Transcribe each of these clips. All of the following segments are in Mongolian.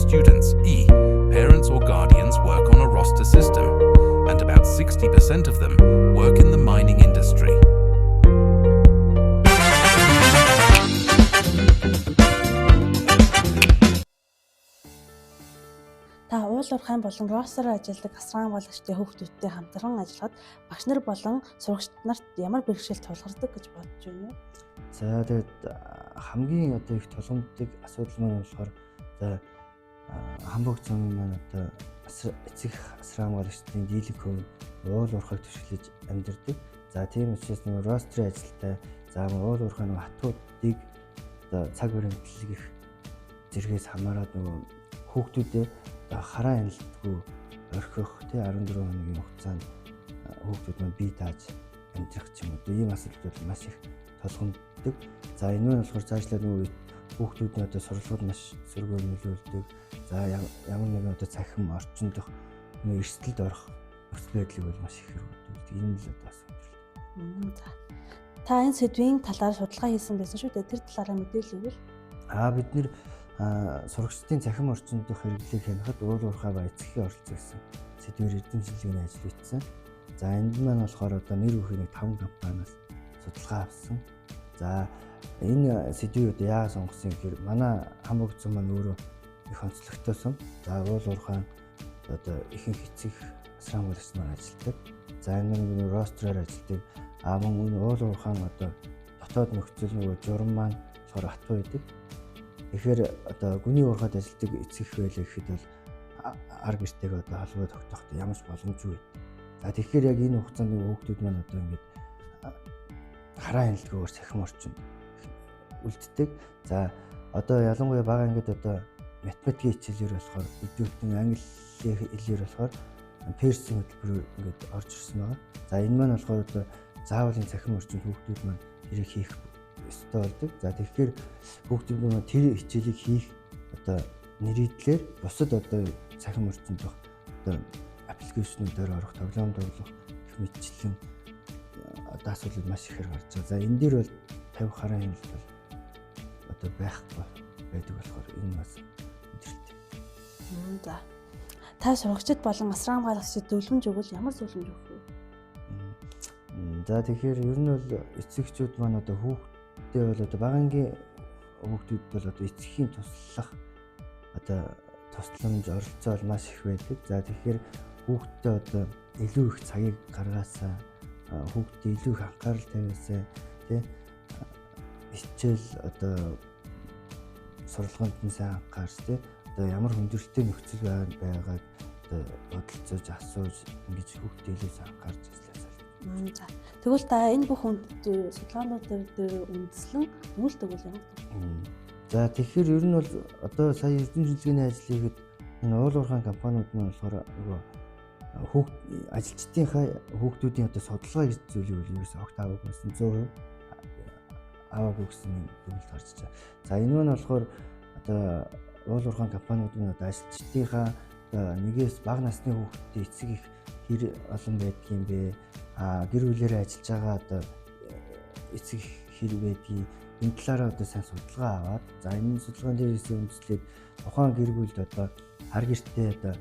students, parents or guardians work on a roster system, and about 60% of them work in the mining industry. Та уул уурхайн болон ростероор ажилладаг асран байгуулагчдын хүүхдүүдтэй хамтран ажиллахад багш нар болон сурагчид нарт ямар бэрхшээл тулгардаг гэж бодож байна вэ? За тэгээд хамгийн одоо их тулгамддаг асуудал маань болохоор хамбог зам маань одоо эцэг асран байгуулагчдын дийлэнх хувь уул уурхайг түшиглэж амьдардаг. За тийм учраас нэг рострын ажилтай уул уурхайн хатуудыг одоо цаг бүрийн хөдөлгөх зэргээс хамаарат нөгөө хүүхдүүдээ хараа хяналтгүй орхих 14 хоногийн хугацаанд хүүхдүүд маань бие дааж амьдрах ч юм уу ийм асуудал маш их тулгамддаг. За энэ нь болохоор цаашлаад нөгөө хүүхдүүдийн одоо сургалтад маш сөргөөр нөлөөлдөг. За ямар нэгэн одоо цахим орчин дох нөгөө эрсдэлд орох нөхцөл байдлыг бол маш их хэрэгжүүлдэг. Энэ л одоо асуудал. За. Та энэ сэдвийн талаар судалгаа хийсэн байсан шүү дээ. Тэр талаараа мэдээлэл өгвөл. Бид нэр сурагчдын цахим орчинд дох хэрэглээг хянахад уул уурхай ба эцгийн оролцоо гэсэн сэдвээр эзэмшилгийн ажил хийсэн. За энд маань болохоор одоо нэр бүхий 5 компаниас судалгаа авсан. За энэ сэдвийг одоо яагаад сонгосон гэхээр манай хамбог зам маань өөрөө их онцлогтойсон. За уул уурхай одоо ихэнх эцэг асран байгуулагч нар ажилладаг. За энэ нэг ростроор ажилладаг. Мөн уул уурхай одоо дотоод нөхцөл нөгөө журам маань болохоор хатуу байдаг. Тэгэхээр одоо гүний уурхайд ажилладаг эцэг байлаа гэхэд бол ар гэртэйг одоо холбоо тогтоохтой ямар ч боломжгүй. За тэгэхээр яг энэ хугацаанд хүүхдүүд маань одоо ингэж хараа хяналтгүйгээр цахим орчинд үлддэг. За одоо ялангуяа бага ангид одоо математикийн хичээлээр болохоор өдөртөн англи хэлээр болохоор персийн хөтөлбөр ингэж орж ирсэн байна. За энэ маань болохоор одоо заавалын цахим орчинд хүүхдүүд маань тэрийг хийх ёстой болдог. За тэгэхээр хүүхдүүд маань тэр хичээлийг хийх одоо нэрийдлэр бусад одоо цахим орчинд дох одоо аппликейшнуудаар орох, тоглоом тоглох их мэтчлэн одоо асуудал маш ихээр гарч байгаа. За энэ дээр бол 50 хараа хяналт бол одоо байхгүй байдаг болохоор энэ бас өдөртэй. За. Та сурагчид болон асран байгуулагчид зөвлөмж өгвөл ямар зөвлөмж өгөх вэ? За тэгэхээр ер нь бол эцэгчүүд маань одоо хүүхдээ бол одоо багангийн хүүхдүүд бол одоо эцгийн туслах одоо тусламж оролцоо бол маш их байдаг. За тэгэхээр хүүхдээ одоо илүү их цагийг гаргаасаа хүүхдээ илүү их анхаарал тавиасаа тий хичээл одоо сурлаганд нь сайн анхаарч тий одоо ямар хүндрэлтэй нөхцөл байгааг одоо бодолцож асууж ингэж хүүхдээ илүү сайн анхаарч ажилласаа. За. Тэгвэл та энэ бүх судалгаанууд дээр үндэслэн нүүлт өгвөл ямар вэ? За тэгэхээр ер нь бол одоо сая эрдэнэ шинжилгээний ажил хийхэд энэ уул уурхайн компаниуд нь болохоор нөгөө ажилчдынхаа хүүхдүүдийн одоо судалгаа гэж зүйлийг бол ерөөсөө огт аваагүй байсан 100% аваагүй гэсэн дүгнэлт гарч байгаа. За энэ нь болохоор одоо уул уурхайн компаниуд нь одоо ажилчдынхаа нэгээс бага насны хүүхдүүдийн эцэг их хэр олон байдгийн бэ? Гэр бүлээрээ ажиллаж байгаа одоо эцэг хэр байдгийг энэ талаараа одоо сайн судалгаа аваад за энэ судалгаан дээрээс үндэслээд тухайн гэр бүлд одоо хар гэртээ одоо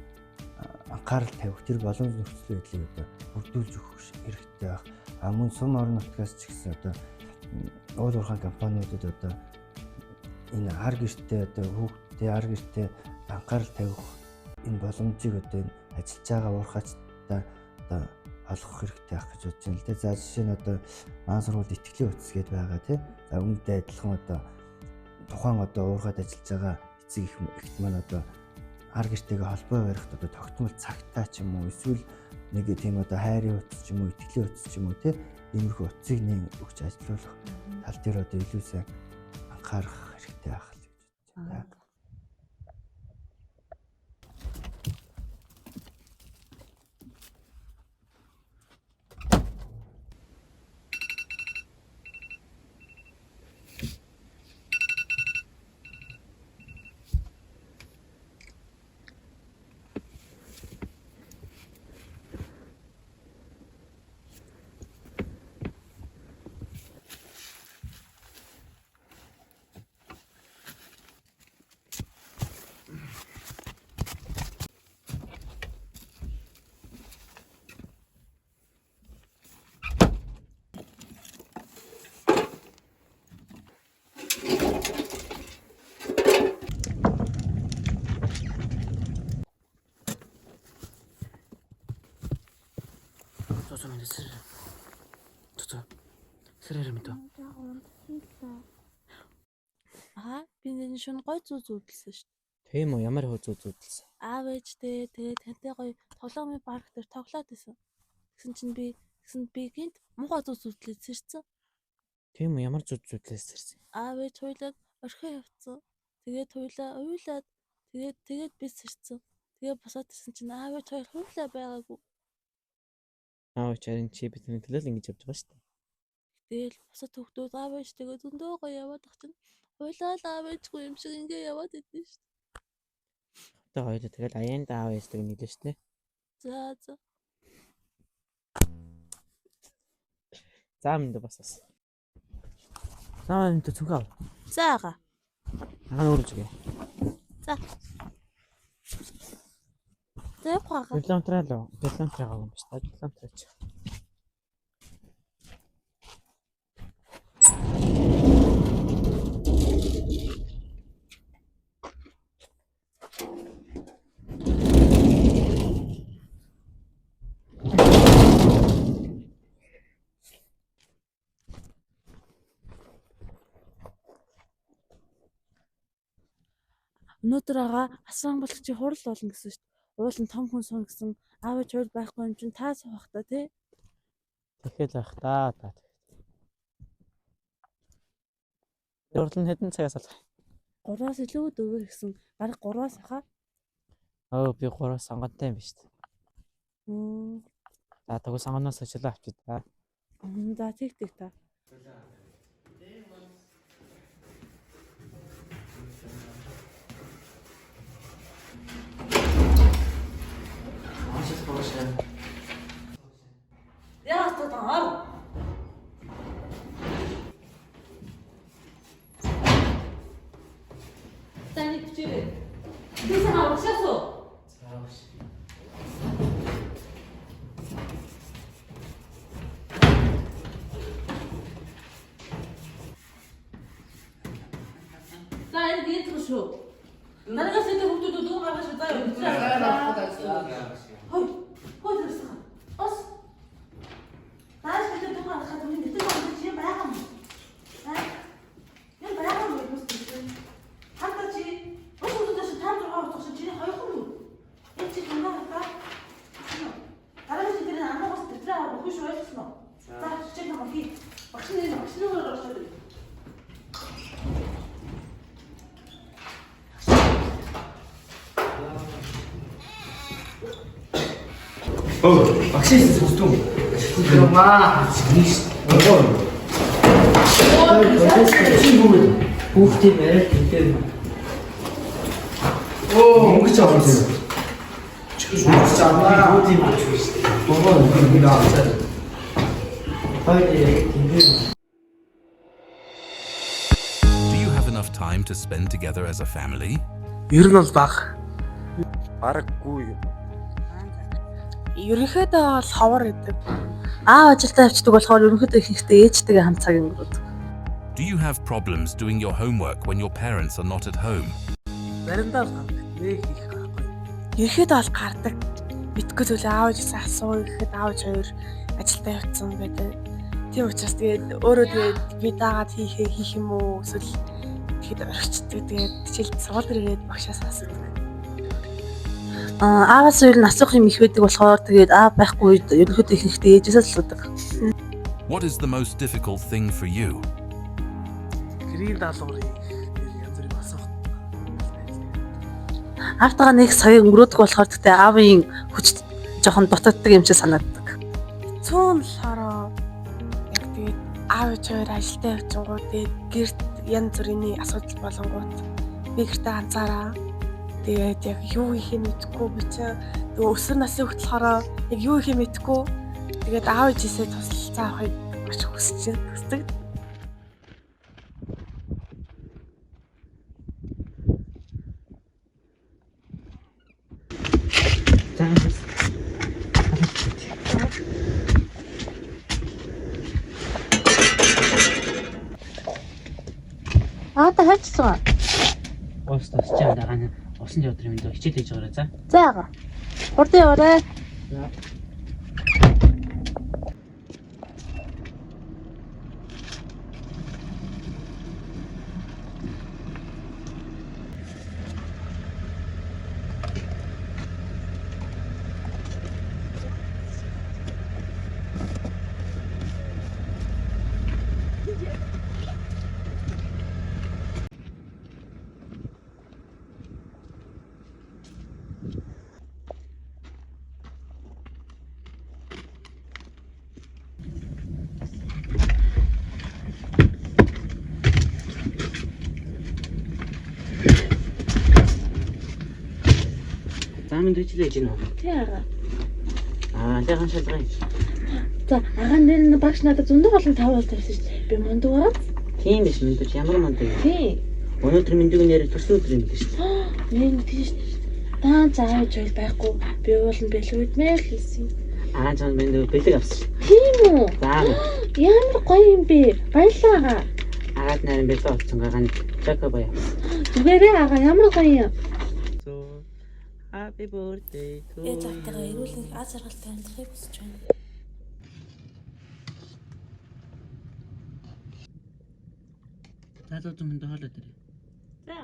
анхаарал тавих тэр боломж нөхцөл байдлыг одоо бүрдүүлж өгөх хэрэгтэй байх. Мөн сум орон нутгаас ч гэсэн одоо уул уурхайн компаниудад одоо энэ хар гэртээ одоо хүүхдээ хар гэртээ анхаарал тавих энэ боломжийг одоо энэ ажиллаж байгаа уурхайчдаа одоо олгох хэрэгтэй байх гэж бодож байна л дээ. За жишээ нь одоо маань сургуульд итгэлийн утас гэдээ байгаа тий. За үүнтэй адилхан одоо тухайн одоо уурхайд ажиллаж байгаа эцэг ихт маань одоо хар гэртэйгээ холбоо барихад одоо тогтмол цагтаа ч юм уу эсвэл нэг тийм одоо хайрын утас ч юм уу итгэлийн утас ч юм уу тий. Иймэрхүү утсыг нэг өгч ажиллуулах тал дээр одоо илүү сайн анхаарах хэрэгтэй байх л гэж бодож байна. 좀 이제 슬. 저. 슬레르미도. Аа би энэ шүн гой зүү зүүдэлсэн шүү дээ. Тийм үү, ямар хөө зүүдэлсэн. Аав ээжтэй тэгээ тантай гоё тоглоомын парк дээр тоглоод байсан. Тэгсэнд би гинт муухай зүү зүүдлээс ирсэн. Тийм үү, ямар зүүдлээс ирсэн. Аав ээж хоёулаа орхио явцсан. Тэгээд хоёулаа уйлаад тэгээд би сэрсэн. Тэгээд босоод ирсэн чинь аав ээж хоёр хоёулаа байгаагүй. Аа чарын чи бидний төлөө л ингэж явж байгаа шүү дээ. Тэгэл босоод хүүхдүүд аав ээжтэйгээ зөндөө гоё яваад ах чинь хоёулаа л аав ээжгүй юм шиг ингээ яваад идэв шүү дээ. Одоо хоёул тэгэл аян даав ястэг нийлээ шүү дээ. За. За минь бас. За минь зүгөө. За ага. Өөрөж гээ. За явахаа. Километраа юм шүү дээ. Километраач. Өнөөдөр ага асран болгочи хурал болно гэсэн шүү дээ. Уул нь том хүн суун гэсэн аав ээж хоёр байхгүй юм чинь та суух та тий. Тэгэл байх та. Урал нь хэдэн цагаас алах? 3-аас илүү дөрөв гэсэн бараг 3-аас хаа. Би 3-аас сонгонтой юм биш үү? За тэгвэл сонгоноос өчлөө авчид та. За тэг та. Яа татаа. Таны бичээрэй. Би санаа уушаасуу. За энэ гинт шүү. Наргаас энэ хүүхдүүд дүү гаргаж заа. Хой дэвсэн. Бас. Тааш гэдэг дүү гаргаж минь дэвсэн юм чи байгаа юм. Энэ байгаа юм уу гэсэн. Хатаа чи өсөлтөөс таамаг авах чинь чи хоёрхан юу? Энэ чи тандаа та. Дараа нь тэр анаагаас дэвтрээ авах биш ойлгосон уу? За чи нэг хий. Багшны оршоод. Багшээс сонсдгүй. Ямаа хийш. Хүүхдээ барай гэдэг. Мөнгө ч авах юм. Чихэж аваа. Хүүхдийн авч шүү дээ. Богоо нэг аваад. Do you have enough time to spend together as a family? Ер нь бол баг. Бараггүй. Ерөнхийдөө бол ховор гэдэг. Аав ажилдаа явчихдаг болохоор ерөнхийдөө ихэнхдээ ээжтэйгээ хамт цаг өнгөрөөдөг. Do you have problems doing your homework when your parents are not at home? Заримдаа л гардаг. Нэг их байхгүй. Ерөнхийдөө бол гардаг. Мэдгүй зүйл аав ээжээс асуу гэхэд аав ээж хоёр ажилдаа явцсан байдаг. Тийм учраас тэгээд өөрөө тэгээд би дагаад хийх юм уу эсвэл тэгэхэд орхичдаг. Тэгээд хичээл сургууль ирээд багшаас асуудаг. Ааваас өөр нь асуух юм их байдаг болохоор тэгээд аав байхгүй үед ерөнхийдөө ихэнхдээ ээжээс асуудаг. What is the most difficult thing for you? Гэрийн даалгаврыг янз бүрийн асуух. Аавтайгаа нэг цагийг өнгөрөөдөг болохоор тэгтээ аавын хүч жоохон дутагддаг юм шиг санагддаг. Цөөн болохоор яг тэгээд аав ээж хоёр ажилдаа явчихгоо тэгээд гэрт янз бүрийн асуудал болонгууд би гэртээ ганцаараа тэгээд яг юу хийх мэдэхгүй би чинь өсвөр насны хүүхэд болохоор яг юу хийх мэдэхгүй тэгээд аав ээжээсээ туслалцаа авахыг маш хүсдэг. Та хайцсан. Уус тасч байгаа нь усан явдар юм дөө хичээл хийж байгаарай за. За яага. Хурдан яваарай. Аамын дэжлээж гинөө. Тий агаа. Тэхан шалгая. За агаа нэр нь багш надад зөндөг болон 5 бол тавьсан шүү дээ. Би мундаг аа. Тийм биш мэдээж ямар манд вэ? Тий. Өнөөдөр мэндийг нэрээ төрсөн өдөр юм биш үү? Нэг тийш. Таа зааж байл байхгүй. Би уулын бэлгүүдмээ л хийсэн. Жан мэндийг бэлэг авсан. Тийм үү? За. Ямар гоё юм бэ? Баярлалаа. Агаад нарийн бэлэг авсан гаган чака бая. Зүгээрээ агаа ямар гоё юм. So happy birthday to you. Эцэгтэйгээ эрүүл аз жаргалтай амьдрахыг хүсэж байна. Таадууд минь хоолой дээр. За.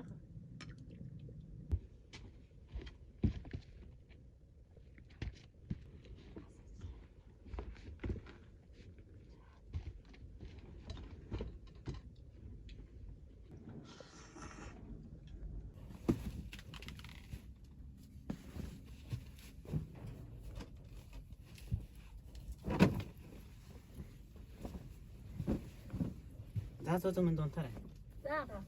Таадууд минь донтараа. За агаа.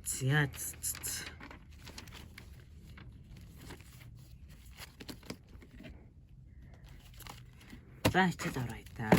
Зяа. За хичээл авраа та.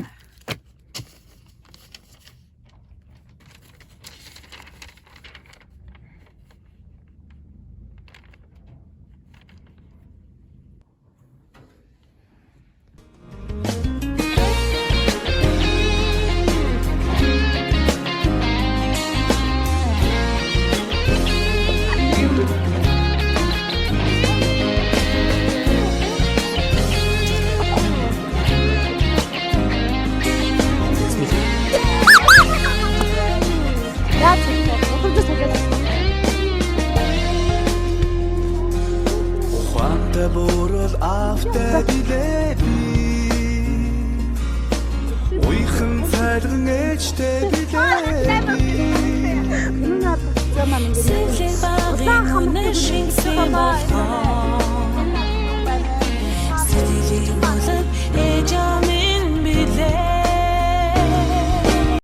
Яа тийм утгатай цагаад. Ухаантай бүрэл автаа билээ. Уйхан цайлган ээжтэй билээ. Энэ надад замаа минь. Сэлэн багын үнэ шиг сэмэлхоо.